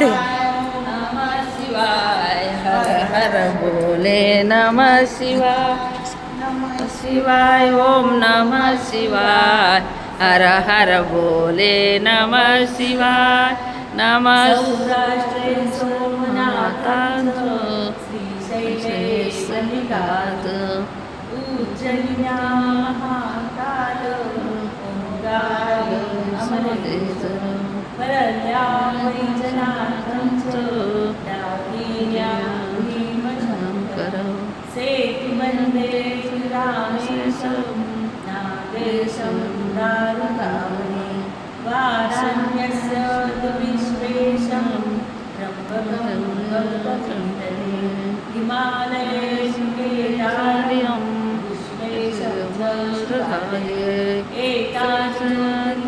इथे या. नमः शिवाय हर हर बोले नमः शिवाय नमः शिवाय ओम नमः शिवाय हर हर बोले नमः शिवाय नमः सौराष्ट्रे सोमनाथांचो श्रीशैले कलिकात उज्जयिन्या महाकाल ओंकार अमरेश्वर परल्या वैजनाथांचो दाहिन्या भीमशंकर सेतु वंदे रामेशं नागेशं दारुकावने वाराण्यस्य विश्वेशं त्र्यम्बकं गौतमीतले हिमालयेषु केदार्यं विश्वेशं वृधाये एताचनाचै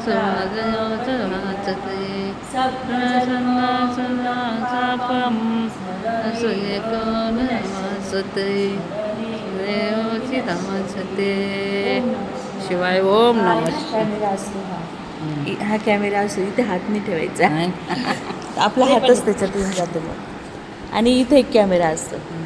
सोमजयोचते सप्तसन्नासनाचापं सुयेकोनमस्ते देवचिताचते शिवाय ओम नमः कॅमेरा असतो हा कॅमेरा असतो इथे हात नाही ठेवायचा आपला हातच त्याच्यातून जातो मग आणि इथे एक कॅमेरा असतो